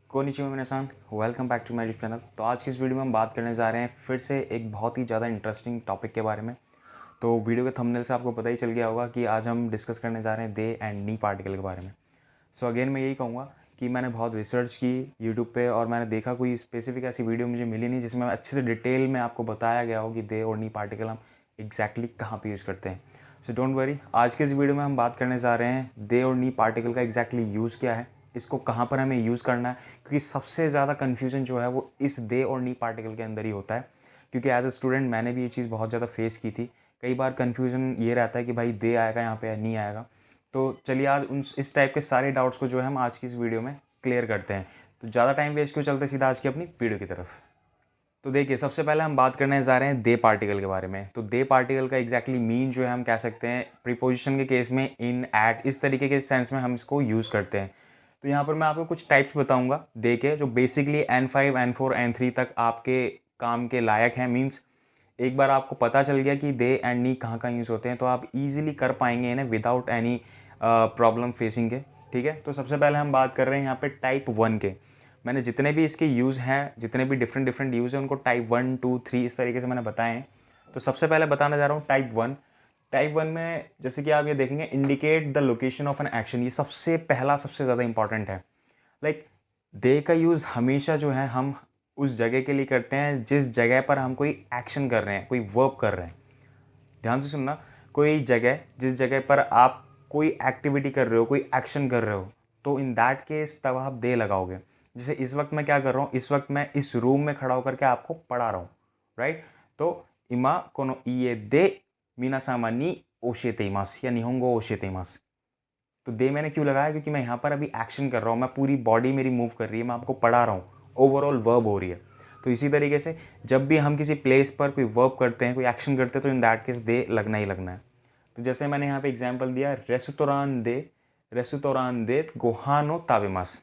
Konnichiwa मिनासान, welcome back to my YouTube channel. तो आज की इस वीडियो में हम बात करने जा रहे हैं फिर से एक बहुत ही ज़्यादा इंटरेस्टिंग टॉपिक के बारे में। तो वीडियो के थंबनेल से आपको पता ही चल गया होगा कि आज हम डिस्कस करने जा रहे हैं दे एंड नी पार्टिकल के बारे में। सो अगेन मैं यही कहूँगा कि मैंने बहुत रिसर्च की यूट्यूब पे और मैंने देखा कोई स्पेसिफिक ऐसी वीडियो मुझे मिली नहीं जिसमें अच्छे से डिटेल में आपको बताया गया हो कि दे और नी पार्टिकल हम एग्जैक्टली कहाँ पे यूज़ करते हैं। सो डोंट वरी, आज के इस वीडियो में हम बात करने जा रहे हैं दे और नी पार्टिकल का एग्जैक्टली यूज़ क्या है, इसको कहाँ पर हमें यूज़ करना है, क्योंकि सबसे ज़्यादा कन्फ्यूजन जो है वो इस दे और नी पार्टिकल के अंदर ही होता है। क्योंकि एज अ स्टूडेंट मैंने भी ये चीज़ बहुत ज़्यादा फेस की थी। कई बार कन्फ्यूजन ये रहता है कि भाई दे आएगा यहाँ पे या नहीं आएगा। तो चलिए आज उन इस टाइप के सारे डाउट्स को जो है हम आज की इस वीडियो में क्लियर करते हैं। तो ज़्यादा टाइम वेस्ट क्यों, चलते सीधा आज की अपनी वीडियो की तरफ। तो देखिए, सबसे पहले हम बात करने जा रहे हैं दे पार्टिकल के बारे में। तो दे पार्टिकल का एग्जैक्टली मीन जो है हम कह सकते हैं प्रीपोजिशन के केस में इन, एट, इस तरीके के सेंस में हम इसको यूज़ करते हैं। तो यहाँ पर मैं आपको कुछ टाइप्स बताऊंगा दे के, जो बेसिकली N5 N4 N3 तक आपके काम के लायक हैं। मीन्स एक बार आपको पता चल गया कि दे एंड नी कहाँ कहाँ यूज़ होते हैं तो आप इजीली कर पाएंगे इन्हें विदाउट एनी प्रॉब्लम फेसिंग के। ठीक है, तो सबसे पहले हम बात कर रहे हैं यहाँ पे टाइप 1 के। मैंने जितने भी इसके यूज़ हैं, जितने भी डिफरेंट डिफरेंट यूज़ हैं, उनको टाइप 1 2 3 इस तरीके से मैंने बताए हैं। तो सबसे पहले बताने जा रहा हूँ टाइप 1। टाइप 1 में जैसे कि आप ये देखेंगे, indicate the location of an action, ये सबसे पहला सबसे ज़्यादा इंपॉर्टेंट है। लाइक दे का यूज़ हमेशा जो है हम उस जगह के लिए करते हैं जिस जगह पर हम कोई एक्शन कर रहे हैं, कोई वर्क कर रहे हैं। ध्यान से सुनना, कोई जगह जिस जगह पर आप कोई एक्टिविटी कर रहे हो, कोई एक्शन कर रहे हो, तो इन दैट केस तब आप दे लगाओगे। जैसे इस वक्त मैं क्या कर रहा हूँ, इस वक्त मैं इस रूम में खड़ा होकर के आपको पढ़ा रहा हूँ, राइट। तो इमा कोनो इए दे मीना सामा नी ओशेते इमास या निहोंगो ओशेते इमास। तो दे मैंने क्यों लगाया, क्योंकि मैं यहाँ पर अभी एक्शन कर रहा हूँ, मैं पूरी बॉडी मेरी मूव कर रही है, मैं आपको पढ़ा रहा हूँ, ओवरऑल वर्ब हो रही है। तो इसी तरीके से जब भी हम किसी प्लेस पर कोई वर्ब करते हैं, कोई एक्शन करते हैं, तो इन दैट केस दे लगना ही लगना है। तो जैसे मैंने यहाँ पे एग्जांपल दिया, रेस्टोरान दे गोहानो ताबेमास।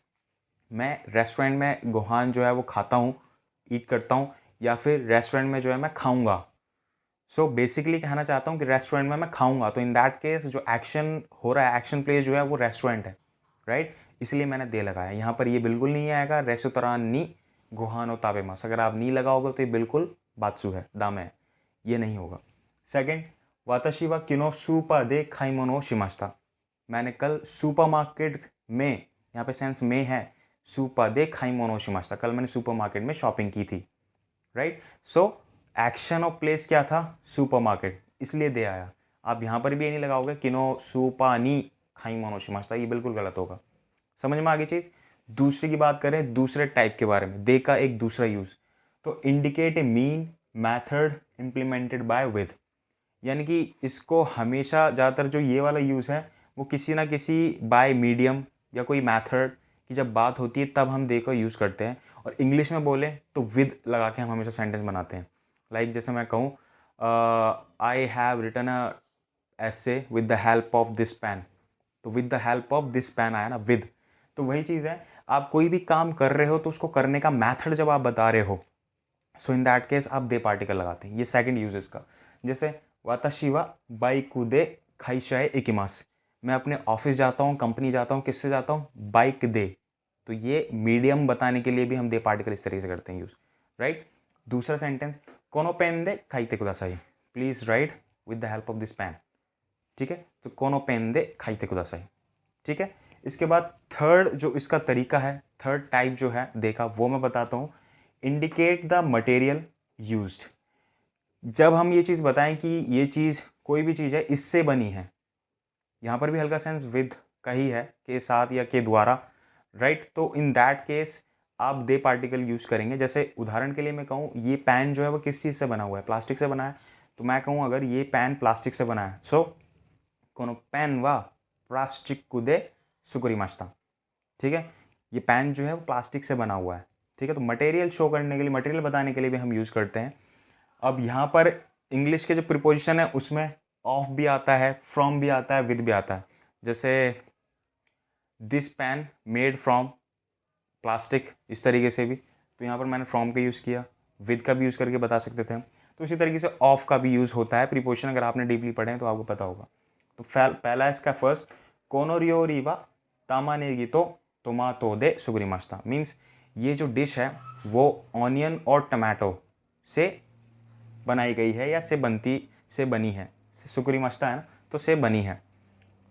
मैं रेस्टोरेंट में गोहान जो है वो खाता हूँ, ईट करता हूँ, या फिर रेस्टोरेंट में जो है मैं खाऊंगा। सो बेसिकली कहना चाहता हूँ कि रेस्टोरेंट में मैं खाऊंगा, तो इन दैट केस जो एक्शन हो रहा है, एक्शन प्लेस जो है वो रेस्टोरेंट है, राइट। इसलिए मैंने दे लगाया। यहाँ पर ये बिल्कुल नहीं आएगा रेस्टोरान नी गोहानो ताबेमास। अगर आप नी लगाओगे तो ये बिल्कुल बात्सु है, दामे है, ये नहीं होगा। सेकंड, वाताशी वा किनो सुपा दे खाइमोनो शिमाश्ता। मैंने कल सुपरमार्केट में, यहाँ पे सेंस में है, सुपा दे खाइमोनो शिमाश्ता, कल मैंने सुपरमार्केट में शॉपिंग की थी, right. So action of place क्या था, सुपरमार्केट, इसलिए दे आया। आप यहाँ पर भी ये नहीं लगाओगे किनो सुपा नी खाइमोनो शिमाश्ता, ये बिल्कुल गलत होगा। समझ में आ गई चीज़। दूसरी की बात करें, दूसरे टाइप के बारे में, दे का एक दूसरा यूज़, तो indicate a mean method implemented by with. यानी कि इसको हमेशा ज़्यादातर जो ये वाला यूज़ है वो किसी ना किसी बाय मीडियम या कोई मैथड की जब बात होती है तब हम दे का यूज़ करते हैं। और इंग्लिश में बोले तो विद लगा के हम हमेशा सेंटेंस बनाते हैं। लाइक जैसे मैं कहूँ, I have written a essay with the help of this pen. तो with the help of this pen आया ना, विद। तो वही चीज़ है, आप कोई भी काम कर रहे हो तो उसको करने का मैथड जब आप बता रहे हो, सो इन दैट केस आप दे पार्टिकल लगाते हैं। ये सेकंड यूज इसका। जैसे वाताशी वा बाइक दे खाइशाए इकिमास। मैं अपने ऑफिस जाता हूँ, कंपनी जाता हूँ, किससे जाता हूँ, बाइक दे। तो ये मीडियम बताने के लिए भी हम दे पार्टिकल इस तरीके से करते हैं यूज, राइट। दूसरा सेंटेंस, कोनो पेन दे खाइते कुदासाई, please write with the help of this pen. ठीक है, तो कोनो पेन दे खाइते कुदासाई। ठीक है, इसके बाद थर्ड जो इसका तरीका है, थर्ड टाइप जो है देखा, वो मैं बताता हूँ। Indicate the material used. जब हम ये चीज़ बताएं कि ये चीज़ कोई भी चीज़ है इससे बनी है, यहाँ पर भी हल्का सेंस विद का ही है, के साथ या के द्वारा, राइट। तो इन दैट केस आप दे पार्टिकल यूज़ करेंगे। जैसे उदाहरण के लिए मैं कहूँ, ये पेन जो है वो किस चीज़ से बना हुआ है, प्लास्टिक से बना है। तो मैं कहूँ अगर ये पेन प्लास्टिक से बना है, सो कोनो पेन वा प्लास्टिक कुदे सुकुरिमाश्ता। ठीक है, ये पेन जो है वो प्लास्टिक से बना हुआ है। ठीक है, तो मटेरियल शो करने के लिए, मटेरियल बताने के लिए भी हम यूज़ करते हैं। अब यहाँ पर इंग्लिश के जो प्रीपोजिशन है उसमें ऑफ भी आता है, फ्रॉम भी आता है, विद भी आता है। जैसे this pen made from plastic, इस तरीके से भी। तो यहाँ पर मैंने फ्रॉम का यूज़ किया, विद का भी यूज़ करके बता सकते थे। तो इसी तरीके से ऑफ का भी यूज़ होता है प्रीपोजिशन, अगर आपने डीपली पढ़े हैं तो आपको पता होगा। तो पहला इसका फर्स्ट, कोनोरियो रीवा तामानेगी तो टोमाटो दे सुगुरिमाश्ता। मीन्स ये जो डिश है वो ऑनियन और टमाटो से बनाई गई है या से बनी है। सुकुरीमाश्ता है ना, तो से बनी है।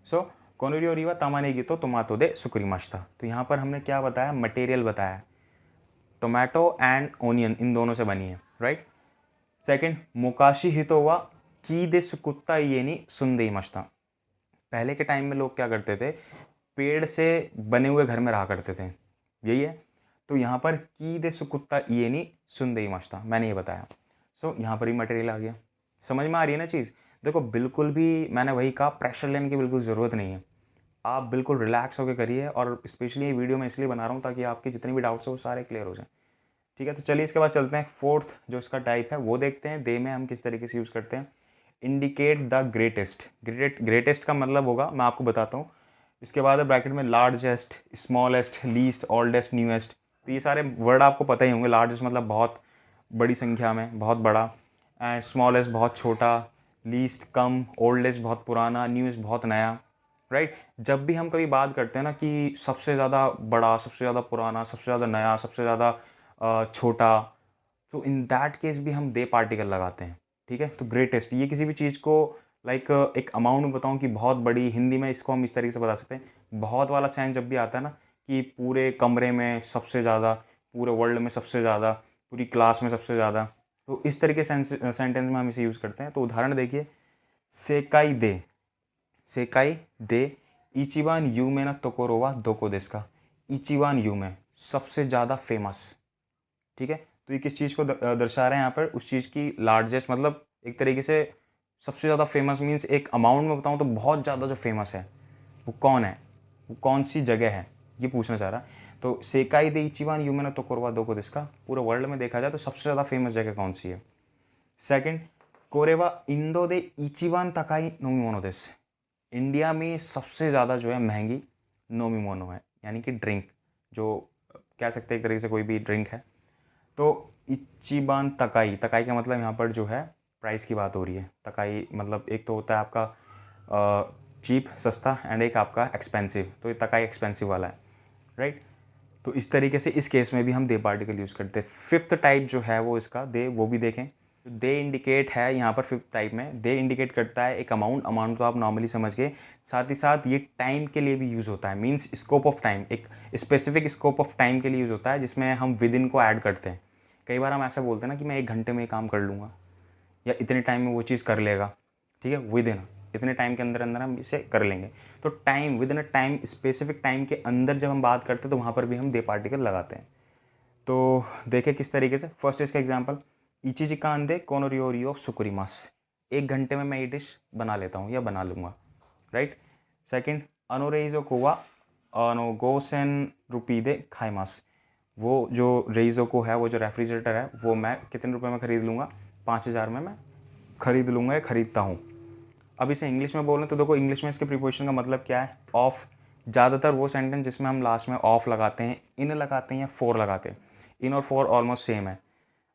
सो कोनोरी और रीवा तामानेगी तो टोमाटो दे सुकुरीमाश्ता। तो यहाँ पर हमने क्या बताया, मटेरियल बताया, टोमेटो एंड ओनियन इन दोनों से बनी है, राइट। सेकंड, मुकाशी हितोवा की दे सुकुत्ता ये नी सुंदे मश्ता। पहले के टाइम में लोग क्या करते थे, पेड़ से बने हुए घर में रहा करते थे, यही है। तो यहाँ पर की दे सुकुत्ता ये नी सुंदे मश्ता, मैंने ये बताया। सो यहाँ पर ही मटेरियल आ गया। समझ में आ रही है ना चीज़। देखो बिल्कुल भी मैंने वही कहा, प्रेशर लेने की बिल्कुल ज़रूरत नहीं है। आप बिल्कुल रिलैक्स होकर करिए, और स्पेशली ये वीडियो मैं इसलिए बना रहा हूँ ताकि आपके जितने भी डाउट्स हैं वो सारे क्लियर हो जाएं। ठीक है, तो चलिए इसके बाद चलते हैं फोर्थ जो इसका टाइप है वो देखते हैं। दे में हम किस तरीके से यूज़ करते हैं। Indicate the greatest. ग्रेटेस्ट का मतलब होगा, मैं आपको बताता हूँ। इसके बाद है ब्रैकेट में largest, smallest, least, oldest, newest. तो ये सारे वर्ड आपको पता ही होंगे। लार्जेस्ट मतलब बहुत बड़ी संख्या में, बहुत बड़ा, एंड स्मॉलेस्ट बहुत छोटा, लीस्ट कम, ओल्डेस्ट बहुत पुराना, न्यूएस्ट बहुत नया, राइट। जब भी हम कभी बात करते हैं ना कि सबसे ज़्यादा बड़ा, सबसे ज़्यादा पुराना, सबसे ज़्यादा नया, सबसे ज़्यादा छोटा, तो इन दैट केस भी हम दे पार्टिकल लगाते हैं। ठीक है, तो ग्रेटेस्ट, ये किसी भी चीज़ को लाइक एक अमाउंट में बताऊं कि बहुत बड़ी, हिंदी में इसको हम इस तरीके से बता सकते हैं। बहुत वाला सेंस जब भी आता है ना कि पूरे कमरे में सबसे ज़्यादा, पूरे वर्ल्ड में सबसे ज़्यादा, पूरी क्लास में सबसे ज़्यादा, तो इस तरीके सेंटेंस में हम इसे यूज़ करते हैं। तो उदाहरण देखिए, सेकाई दे इचिबान यू में ना तोकोरो वा दोको देस का। इचिबान यू में सबसे ज़्यादा फेमस। ठीक है, तो ये किस चीज़ को दर्शा रहे हैं यहाँ पर, उस चीज़ की लार्जेस्ट, मतलब एक तरीके से सबसे ज़्यादा फेमस मीन्स एक अमाउंट में बताऊँ तो बहुत ज़्यादा जो फेमस है वो कौन है, वो कौन सी जगह है, ये पूछना चाह रहा है। तो सेकाई दे इचिबान यूमेना तो कोरवा दो को दिसका, पूरे वर्ल्ड में देखा जाए तो सबसे ज़्यादा फेमस जगह कौन सी है। सेकंड, कोरेवा इंदो दे इचिबान तकाई नोमिमोनो देस। इंडिया में सबसे ज़्यादा जो है महंगी नोमिमोनो है, यानी कि ड्रिंक, जो कह सकते हैं एक तरीके से कोई भी ड्रिंक है। तो इचिबान तकाई, तकाई का मतलब यहाँ पर जो है प्राइस की बात हो रही है। तकाई मतलब एक तो होता है आपका चीप, सस्ता, एंड एक आपका एक्सपेंसिव। तो ये तकाई एक्सपेंसिव वाला है, राइट। तो इस तरीके से इस केस में भी हम दे पार्टिकल यूज़ करते हैं। फिफ्थ टाइप जो है वो इसका दे, वो भी देखें। दे इंडिकेट है यहाँ पर फिफ्थ टाइप में, दे इंडिकेट करता है एक अमाउंट तो आप नॉर्मली समझ गए। साथ ही साथ ये टाइम के लिए भी यूज़ होता है, मीन्स स्कोप ऑफ टाइम, एक स्पेसिफिक स्कोप ऑफ टाइम के लिए यूज़ होता है, जिसमें हम विद इन को ऐड करते हैं। कई बार हम ऐसा बोलते हैं ना कि मैं 1 घंटे में ये काम कर लूँगा, या इतने टाइम में वो चीज़ कर लेगा। ठीक है, विद इन, इतने टाइम के अंदर अंदर हम इसे कर लेंगे। तो time, with in a time, specific time के अंदर जब हम बात करते हैं तो वहाँ पर भी हम दे पार्टिकल लगाते हैं। तो देखें किस तरीके से। फर्स्ट इसका एग्जाम्पल, इचिजिकान दे कोनोरियोरियो सुकुरीमास। 1 घंटे में मैं ये डिश बना लेता हूँ या बना लूँगा, राइट। सेकंड, अनोरेइजो कोवा अनोगोसेन रुपी दे खाइमास। वो जो रेइजो को है, वो जो रेफ्रिजरेटर है, वो मैं कितने रुपए में ख़रीद लूँगा, 5,000 में मैं ख़रीद लूँगा या ख़रीदता हूँ। अब इसे इंग्लिश में बोलें तो देखो, इंग्लिश में इसके प्रीपोजिशन का मतलब क्या है, ऑफ। ज़्यादातर वो सेंटेंस जिसमें हम लास्ट में ऑफ लगाते हैं, इन लगाते हैं या फॉर लगाते हैं। इन और फॉर ऑलमोस्ट सेम है।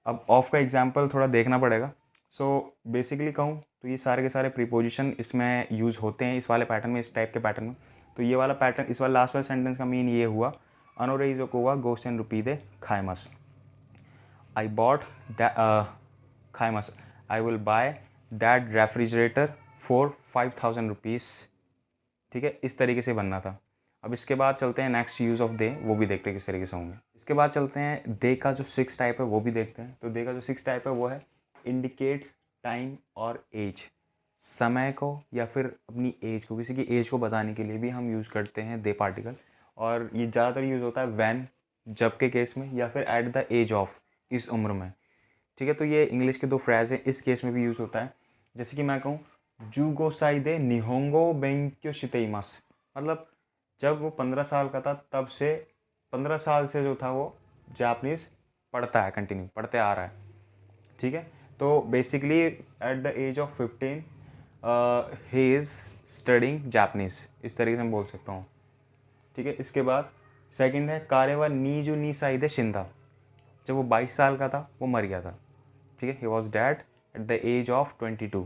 अब ऑफ का एग्जाम्पल थोड़ा देखना पड़ेगा। सो बेसिकली कहूँ तो ये सारे के सारे प्रीपोजिशन इसमें यूज़ होते हैं, इस वाले पैटर्न में, इस टाइप के पैटर्न में। तो ये वाला पैटर्न, इस वाला लास्ट वाले सेंटेंस का मीन ये हुआ, अनोरेइजो कोवा गोसेन रुपी दे खाइमस। आई बॉट खाइमस, I will buy that refrigerator for 5,000 rupees. ठीक है, इस तरीके से बनना था। अब इसके बाद चलते हैं नेक्स्ट यूज़ ऑफ दे, वो भी देखते हैं किस तरीके से होंगे। इसके बाद चलते हैं दे का जो 6 टाइप है वो भी देखते हैं। तो दे का जो 6 टाइप है वो है इंडिकेट्स टाइम और एज। समय को या फिर अपनी एज को, किसी की एज को बताने के लिए भी हम यूज़ करते हैं दे पार्टिकल। और ये ज़्यादातर यूज़ होता है वैन, जब के केस में, या फिर एट द एज ऑफ, इस उम्र में। ठीक है, तो ये इंग्लिश के 2 फ्रेज हैं, इस केस में भी यूज़ होता है। जैसे कि मैं कहूँ, जुगो साइदे निहोंगो बेंक्यो शितेइमास, मतलब जब वो 15 साल का था तब से, 15 साल से जो था वो जापानीज़ पढ़ता है, कंटिन्यू पढ़ते आ रहा है। ठीक है, तो basically at the age of 15 he is studying Japanese, इस तरीके से मैं बोल सकता हूँ। ठीक है, इसके बाद सेकंड है कारेवा नीजू नी साइदे शिंदा, जब वो 22 साल का था वो मर गया था। ठीक है, he was dead at the age of 22।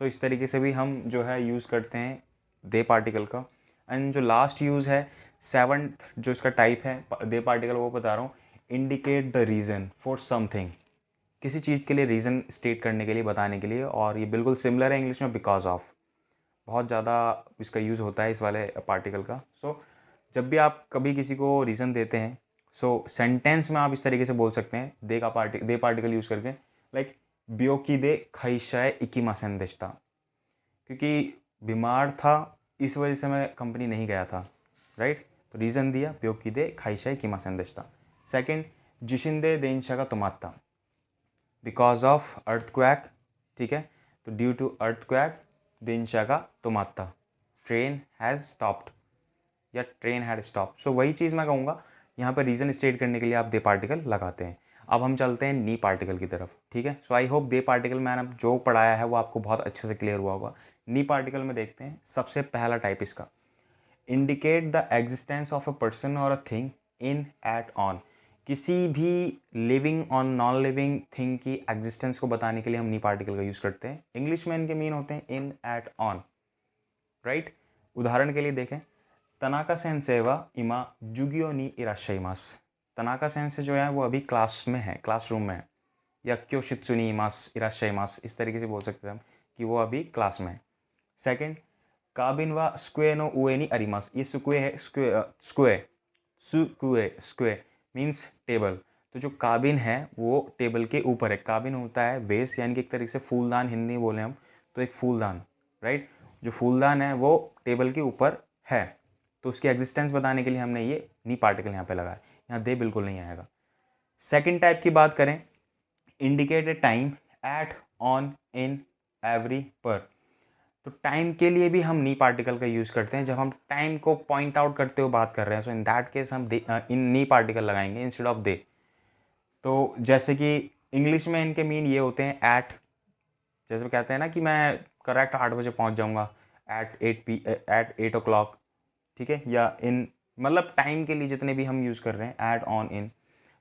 So इस तरीके से भी हम जो है यूज़ करते हैं दे पार्टिकल का। एंड जो लास्ट यूज़ है, 7th जो इसका टाइप है दे पार्टिकल, वो बता रहा हूँ, indicate the reason for something, किसी चीज़ के लिए रीज़न स्टेट करने के लिए, बताने के लिए। और ये बिल्कुल सिमिलर है इंग्लिश में बिकॉज ऑफ, बहुत ज़्यादा इसका यूज़ होता है इस वाले पार्टिकल का। सो जब भी आप कभी किसी को रीज़न देते हैं, सो सेंटेंस में आप इस तरीके से बोल सकते हैं दे पार्टिकल यूज़ करके, लाइक ब्योकी दे खैशाए इकिमासेन देशिता, क्योंकि बीमार था इस वजह से मैं कंपनी नहीं गया था, राइट। तो रीज़न दिया ब्योकी दे खैशाए इकिमासेन देशिता। सेकेंड, जिशिंदे देंशा तोमात्ता, बिकॉज ऑफ अर्थक्वैक, ठीक है। तो ड्यू टू अर्थक्वैक देंशा तोमात्ता, ट्रेन हैज़ स्टॉप्ड या ट्रेन हैड स्टॉप। सो वही चीज़ मैं कहूँगा, यहाँ पर रीज़न स्टेट करने के लिए आप दे पार्टिकल लगाते हैं। अब हम चलते हैं नी पार्टिकल की तरफ, ठीक है। सो आई होप दे पार्टिकल मैंने जो पढ़ाया है वो आपको बहुत अच्छे से क्लियर हुआ होगा। नी पार्टिकल में देखते हैं सबसे पहला टाइप इसका, indicate the existence of a person और a thing in, at, on. किसी भी लिविंग और नॉन लिविंग थिंग की एग्जिस्टेंस को बताने के लिए हम नी पार्टिकल का यूज़ करते हैं। इंग्लिश में इनके मीन होते हैं इन, एट, ऑन, राइट। उदाहरण के लिए देखें, तनाका सेंसे वा इमा जुगियो नी इराशाइमास। तनाका सेंसे जो है वो अभी क्लास में है, क्लासरूम में है। या क्योशित्सु नी इमास इराशाइमास, इस तरीके से बोल सकते हैं हम कि वो अभी क्लास में है। सेकंड, काबिन वा स्क्वे नो उए नी अरिमास। ये स्क्वे है, स्क्वे मीन्स टेबल। तो जो काबिन है वो टेबल के ऊपर है। काबिन होता है बेस, यानी कि एक तरीके से फूलदान, हिंदी में बोले हम तो एक फूलदान, राइट। जो फूलदान है वो टेबल के ऊपर है, तो उसकी एग्जिस्टेंस बताने के लिए हमने ये नी पार्टिकल यहाँ पे लगाया। यहाँ दे बिल्कुल नहीं आएगा। सेकंड टाइप की बात करें, indicate a time, at, on, in, every, पर। तो टाइम के लिए भी हम नी पार्टिकल का यूज़ करते हैं जब हम टाइम को पॉइंट आउट करते हुए बात कर रहे हैं। सो इन दैट केस हम इन नी पार्टिकल लगाएंगे इंस्टेड ऑफ दे। तो जैसे कि इंग्लिश में इनके मीन ये होते हैं एट, जैसे वो कहते हैं ना कि मैं करेक्ट 8 बजे पहुंच जाऊंगा, एट 8 ओ क्लॉक, ठीक है। या इन, मतलब टाइम के लिए जितने भी हम यूज़ कर रहे हैं एट, ऑन, इन।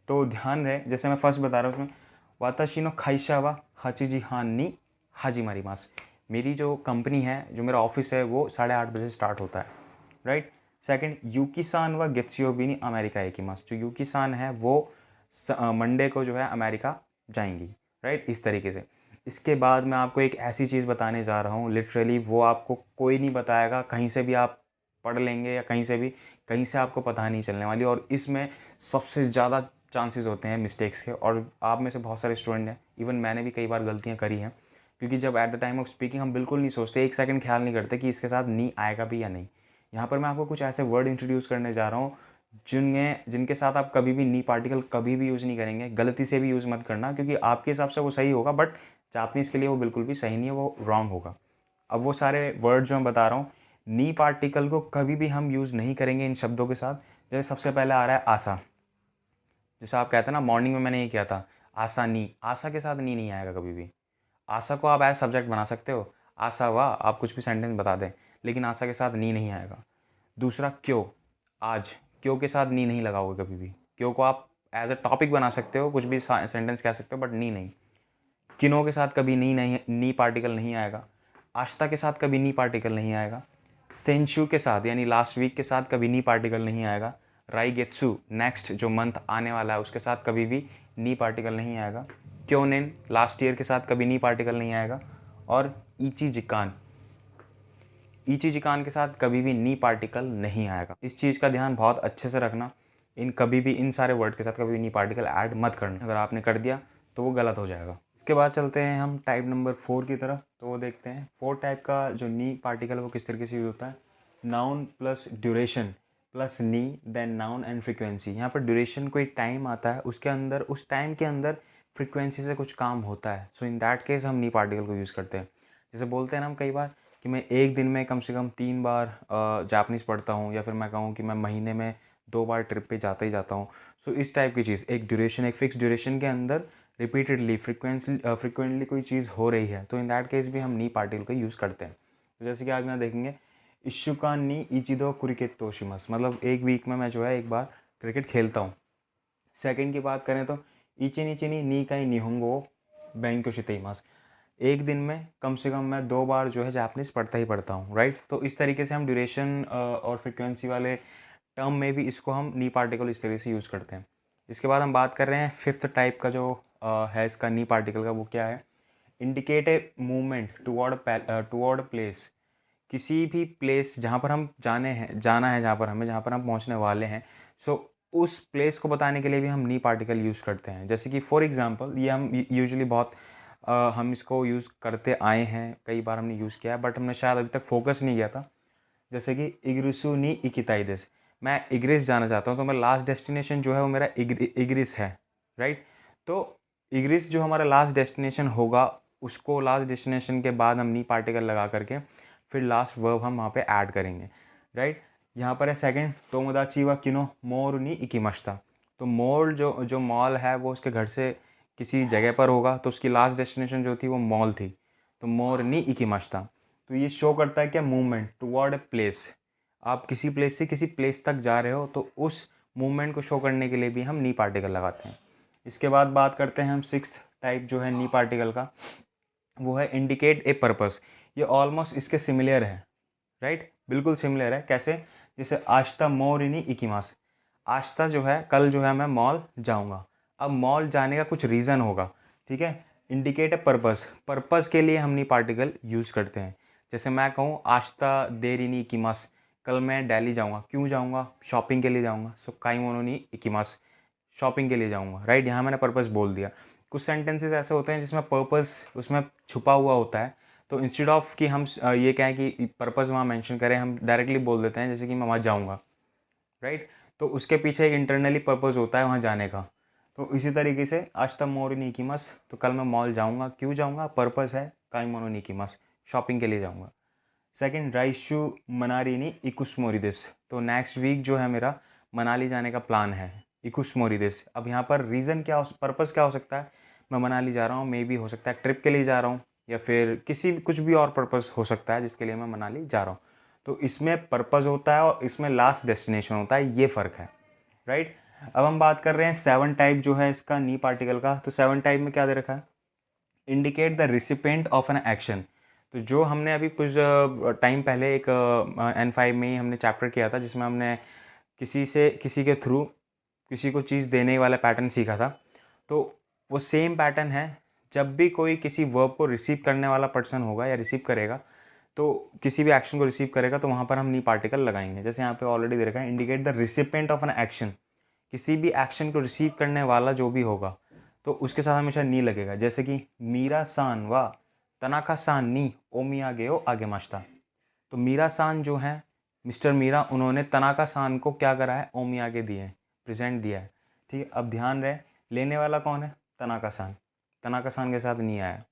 तो ध्यान रहे, जैसे मैं फर्स्ट बता रहा हूँ उसमें, वाताशी नो खाइशा वा हाचिजी हान नी हाजी मारीमास। मेरी जो कंपनी है, जो मेरा ऑफिस है, वो 8:30 बजे स्टार्ट होता है, राइट। सेकंड, यूकी-सान व गेत्सुयोबी नी अमेरिका एकिमास। जो यूकी-सान है वो मंडे को जो है अमेरिका जाएंगी, राइट, इस तरीके से। इसके बाद मैं आपको एक ऐसी चीज़ बताने जा रहा हूँ, लिटरली वो आपको कोई नहीं बताएगा, कहीं से भी आप पढ़ लेंगे या कहीं से आपको पता नहीं चलने वाली। और इसमें सबसे ज़्यादा चांसेस होते हैं मिस्टेक्स के, और आप में से बहुत सारे स्टूडेंट हैं, इवन मैंने भी कई बार गलतियाँ करी हैं, क्योंकि जब at the time of speaking हम बिल्कुल नहीं सोचते, एक सेकंड ख्याल नहीं करते कि इसके साथ नी आएगा भी या नहीं। यहाँ पर मैं आपको कुछ ऐसे वर्ड इंट्रोड्यूस करने जा रहा हूँ जिनके साथ आप कभी भी नी पार्टिकल कभी भी यूज़ नहीं करेंगे। गलती से भी यूज़ मत करना, क्योंकि आपके हिसाब से वो सही होगा, बट जापनीज़ के लिए वो बिल्कुल भी सही नहीं है, वो रॉन्ग होगा। अब वो सारे वर्ड जो मैं बता रहा हूँ, नी पार्टिकल को कभी भी हम यूज़ नहीं करेंगे इन शब्दों के साथ। जैसे सबसे पहले आ रहा है आशा, जैसे आप कहते हैं ना, मॉर्निंग में मैंने ये किया था, आशा नी, आशा के साथ नी नहीं आएगा कभी भी। आशा को आप एज सब्जेक्ट बना सकते हो, आशा वाह, आप कुछ भी सेंटेंस बता दें, लेकिन आशा के साथ नी नहीं आएगा। दूसरा, क्यों, आज, क्यों के साथ नी नहीं लगाओगे कभी भी। क्यों को आप एज अ टॉपिक बना सकते हो, कुछ भी सेंटेंस कह सकते हो, बट नी नहीं। किनो के साथ कभी नी पार्टिकल नहीं आएगा। आश्ता के साथ कभी नी पार्टिकल नहीं आएगा। सेंशु के साथ, यानी लास्ट वीक के साथ, कभी नी पार्टिकल नहीं आएगा। राइगेत्सु, नेक्स्ट जो मंथ आने वाला है, उसके साथ कभी भी नी पार्टिकल नहीं आएगा। क्योनेन, लास्ट ईयर के साथ कभी नी पार्टिकल नहीं आएगा। और इची जिकान के साथ कभी भी नी पार्टिकल नहीं आएगा। इस चीज़ का ध्यान बहुत अच्छे से रखना, कभी भी इन सारे वर्ड के साथ कभी भी नी पार्टिकल ऐड मत करना। अगर आपने कर दिया तो वो गलत हो जाएगा। इसके बाद चलते हैं हम टाइप नंबर 4 की तरफ। तो वो देखते हैं 4 टाइप का जो नी पार्टिकल वो किस तरीके से यूज होता है। नाउन प्लस ड्यूरेशन प्लस नी, देन नाउन एंड फ्रिक्वेंसी। यहाँ पर ड्यूरेशन कोई टाइम आता है, उसके अंदर, उस टाइम के अंदर फ्रिक्वेंसी से कुछ काम होता है। सो इन दैट केस हम नी पार्टिकल को यूज़ करते हैं। जैसे बोलते हैं ना हम कई बार कि मैं एक दिन में कम से कम 3 बार जापनीज़ पढ़ता हूँ, या फिर मैं कहूँ कि मैं महीने में 2 बार ट्रिप पे जाता ही जाता हूँ। सो इस टाइप की चीज़, एक ड्यूरेशन, एक फिक्स ड्यूरेशन के अंदर रिपीटेडली फ्रिक्वेंटली कोई चीज़ हो रही है, तो इन दैट केस भी हम नी पार्टिकल का यूज़ करते हैं। तो जैसे कि आप यहाँ देखेंगे, इशुकान नी इचिदो क्रिकेट तोशिमस, मतलब एक वीक में मैं जो है एक बार क्रिकेट खेलता हूँ। सेकंड की बात करें तो इचिनी चिनी नी काई निहोंगो बैंको शितेइमास, एक दिन में कम से कम मैं 2 बार जो है जापनीज़ पढ़ता ही पढ़ता हूँ, राइट। तो इस तरीके से हम ड्यूरेशन और फ्रिक्वेंसी वाले टर्म में भी इसको हम नी पार्टिकल इस तरीके से यूज़ करते हैं। इसके बाद हम बात कर रहे हैं फिफ्थ टाइप का जो है इसका नी पार्टिकल का, वो क्या है? Indicate a movement toward place. किसी भी प्लेस जहाँ पर हम जाना है, जहाँ पर हम पहुँचने वाले हैं, सो उस प्लेस को बताने के लिए भी हम नी पार्टिकल यूज़ करते हैं। जैसे कि फॉर एग्जांपल, ये हम यूजुअली बहुत हम इसको यूज़ करते आए हैं, कई बार हमने यूज़ किया है, बट हमने शायद अभी तक फोकस नहीं किया था। जैसे कि इग्रिसू नी इकिताइदिस, मैं इग्रिस जाना चाहता हूँ, तो मेरा लास्ट डेस्टिनेशन जो है वो मेरा इग्रिस है, राइट? तो इग्रिस जो हमारा लास्ट डेस्टिनेशन होगा, उसको लास्ट डेस्टिनेशन के बाद हम नी पार्टिकल लगा करके फिर लास्ट वर्ब हम वहाँ पे ऐड करेंगे, राइट? यहाँ पर है सेकंड, तोमोदाची वा किनो मोर नी इकिमाशिता। तो मोर जो मॉल है वो उसके घर से किसी जगह पर होगा, तो उसकी लास्ट डेस्टिनेशन जो थी वो मॉल थी, तो मोर नी इकिमाशिता। तो ये शो करता है क्या? Movement toward a place. आप किसी प्लेस से किसी प्लेस तक जा रहे हो, तो उस मूवमेंट को शो करने के लिए भी हम नी पार्टिकल लगाते हैं। इसके बाद बात करते हैं हम सिक्स्थ टाइप जो है नी पार्टिकल का, वो है इंडिकेट ए पर्पस। ये ऑलमोस्ट इसके सिमिलर है, राइट? बिल्कुल सिमिलर है। कैसे? जैसे आश्ता मोरिनी इकिमास, आश्ता जो है कल जो है मैं मॉल जाऊंगा। अब मॉल जाने का कुछ रीज़न होगा, ठीक है? इंडिकेट ए पर्पस, पर्पस के लिए हम नी पार्टिकल यूज़ करते हैं। जैसे मैं कहूँ आश्ता देरिनी इकिमास, कल मैं दिल्ली जाऊंगा। क्यों जाऊंगा? शॉपिंग के लिए जाऊंगा। सो काइमोनो नी इकिमास, शॉपिंग के लिए जाऊंगा, राइट? यहाँ मैंने पर्पस बोल दिया। कुछ सेंटेंसेस ऐसे होते हैं जिसमें पर्पस उसमें छुपा हुआ होता है, तो इंस्टेड ऑफ कि हम ये कहें कि पर्पस वहाँ मेंशन करें, हम डायरेक्टली बोल देते हैं जैसे कि मैं वहाँ जाऊँगा, राइट? तो उसके पीछे एक इंटरनली पर्पस होता है वहाँ जाने का। तो इसी तरीके से आश्ता मोरी निकीमस, तो कल मैं मॉल जाऊँगा। क्यों जाऊँगा? पर्पस है काइमोनो निकीमस, शॉपिंग के लिए जाऊँगा। सेकंड, राइशु मनारिनी इकुस मोरिदिस, तो नेक्स्ट वीक जो है मेरा मनाली जाने का प्लान है, इकुस मोरिदिस। अब यहाँ पर रीज़न क्या पर्पस क्या हो सकता है? मैं मनाली जा रहा हूँ, मे बी हो सकता है ट्रिप के लिए जा रहा हूँ, या फिर कुछ भी और पर्पस हो सकता है जिसके लिए मैं मनाली जा रहा हूँ। तो इसमें पर्पस होता है और इसमें लास्ट डेस्टिनेशन होता है, ये फ़र्क है, राइट? अब हम बात कर रहे हैं सेवन टाइप जो है इसका नी पार्टिकल का। तो सेवन टाइप में क्या दे रखा है? Indicate the recipient of an action. तो जो हमने अभी कुछ टाइम पहले एक N5 में ही हमने चैप्टर किया था, जिसमें हमने किसी के थ्रू किसी को चीज़ देने वाला पैटर्न सीखा था। तो वो सेम पैटर्न है, जब भी कोई किसी वर्ब को रिसीव करने वाला पर्सन होगा या रिसीव करेगा, तो किसी भी एक्शन को रिसीव करेगा, तो वहाँ पर हम नी पार्टिकल लगाएंगे। जैसे यहाँ पे ऑलरेडी दे रखा है, indicate the recipient of an action. किसी भी एक्शन को रिसीव करने वाला जो भी होगा, तो उसके साथ हमेशा नी लगेगा। जैसे कि मीरा सान व तनाका सान नी ओमियागे ओ आगे माश्ता। तो मीरा सान जो है, मिस्टर मीरा, उन्होंने तनाका सान को क्या करा है? ओमियागे दिए हैं, प्रेजेंट दिया है, ठीक है? अब ध्यान रहे, लेने वाला कौन है? तनाका सान। तनाका सान के साथ नी आया,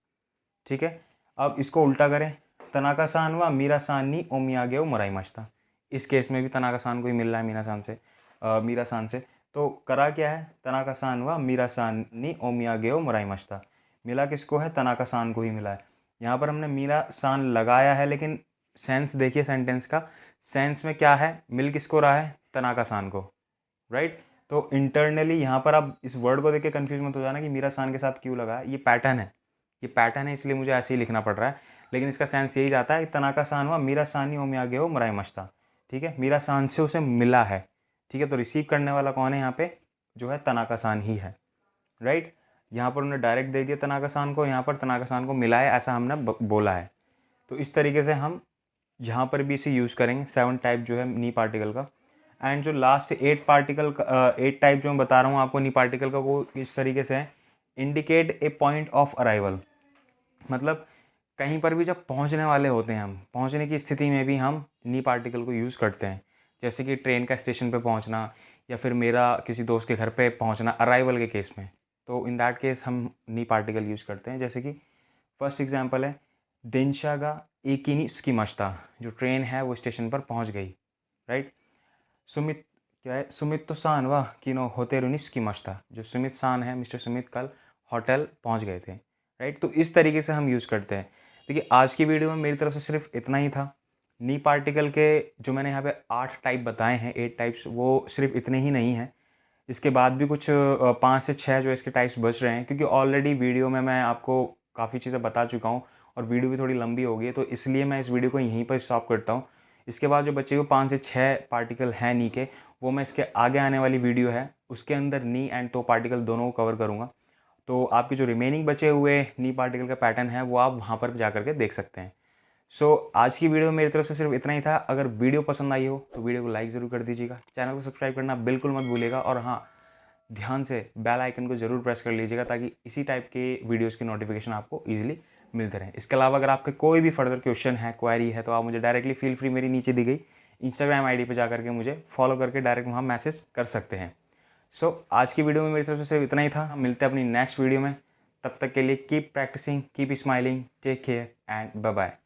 ठीक है? अब इसको उल्टा करें, तनाका सान व मीरा सान नी ओमियागे ओ मोराई माश्ता। इस केस में भी तनाका सान को ही मिल रहा है मीरा सान से। तो करा क्या है? तनाका सान व मीरा सान नी ओमियागे ओ मोराई माश्ता। मिला किसको है? तनाका सान को ही मिला है। यहाँ पर हमने मीरा सान लगाया है, लेकिन सेंस देखिए सेंटेंस का, सेंस में क्या है? मिल किसको रहा है? तनाका सान को, राइट? तो इंटरनली यहाँ पर आप इस वर्ड को देख के कन्फ्यूज मत हो जाना कि मीरा सान के साथ क्यों लगा है। ये पैटर्न है, इसलिए मुझे ऐसे ही लिखना पड़ रहा है, लेकिन इसका सेंस यही जाता है कि तनाका सान हुआ मीरा सानी ओमी आगे हो मुराई मश्ता, ठीक है? मीरा सान से उसे मिला है, ठीक है? तो रिसीव करने वाला कौन है यहाँ पे? जो है तनाका सान ही है, राइट? यहाँ पर उन्होंने डायरेक्ट दे दिया तनाका सान को, यहाँ पर तनाका सान को मिला है, ऐसा हमने बोला है। तो इस तरीके से हम यहाँ पर भी इसे यूज़ करेंगे, सेवन टाइप जो है नी पार्टिकल का। एंड जो लास्ट एट टाइप जो मैं बता रहा हूँ आपको नी पार्टिकल का, वो इस तरीके से है, indicate a point of arrival. मतलब कहीं पर भी जब पहुंचने वाले होते हैं, हम पहुंचने की स्थिति में भी हम नी पार्टिकल को यूज़ करते हैं। जैसे कि ट्रेन का स्टेशन पे पहुंचना, या फिर मेरा किसी दोस्त के घर पे पहुंचना, अराइवल के केस में, तो इन दैट केस हम नी पार्टिकल यूज़ करते हैं। जैसे कि फर्स्ट एग्जांपल है, देनशागा एकिनी स्कीमाश्ता, जो ट्रेन है वो स्टेशन पर पहुंच गई, राइट? सुमित क्या है? सुमित तो सान वाह किनो होतेरुनी स्कीमाश्ता, जो सुमित सान है, मिस्टर सुमित कल होटल पहुंच गए थे, राइट? तो इस तरीके से हम यूज़ करते हैं। देखिए आज की वीडियो में मेरी तरफ से सिर्फ इतना ही था। नी पार्टिकल के जो मैंने यहाँ पे 8 टाइप बताए हैं, 8 टाइप्स, वो सिर्फ इतने ही नहीं हैं। इसके बाद भी कुछ 5 से 6 जो इसके टाइप्स बच रहे हैं, क्योंकि ऑलरेडी वीडियो में मैं आपको काफ़ी चीज़ें बता चुका हूँ और वीडियो भी थोड़ी लंबी हो गई है, तो इसलिए मैं इस वीडियो को यहीं पर स्टॉप करता हूँ। इसके बाद जो बच्चे को 5 से 6 पार्टिकल हैं नी के, वो मैं इसके आगे आने वाली वीडियो है उसके अंदर नी एंड टो पार्टिकल दोनों को कवर करूँगा। तो आपके जो रिमेनिंग बचे हुए नी पार्टिकल का पैटर्न है वो आप वहाँ पर जा करके देख सकते हैं। सो आज की वीडियो में मेरी तरफ से सिर्फ इतना ही था। अगर वीडियो पसंद आई हो तो वीडियो को लाइक ज़रूर कर दीजिएगा, चैनल को सब्सक्राइब करना बिल्कुल मत भूलिएगा, और हाँ, ध्यान से बेल आइकन को ज़रूर प्रेस कर लीजिएगा ताकि इसी टाइप के वीडियोज़ की नोटिफिकेशन आपको ईजिली मिलते रहें। इसके अलावा अगर आपके कोई भी फर्दर क्वेश्चन है, क्वेरी है, तो आप मुझे डायरेक्टली फील फ्री मेरी नीचे दी गई इंस्टाग्राम आईडी पे जा करके मुझे फॉलो करके डायरेक्ट वहाँ मैसेज कर सकते हैं। सो आज की वीडियो में मेरी तरफ से सिर्फ इतना ही था। हम मिलते हैं अपनी नेक्स्ट वीडियो में। तब तक के लिए keep practising, keep smiling, take care and bye bye.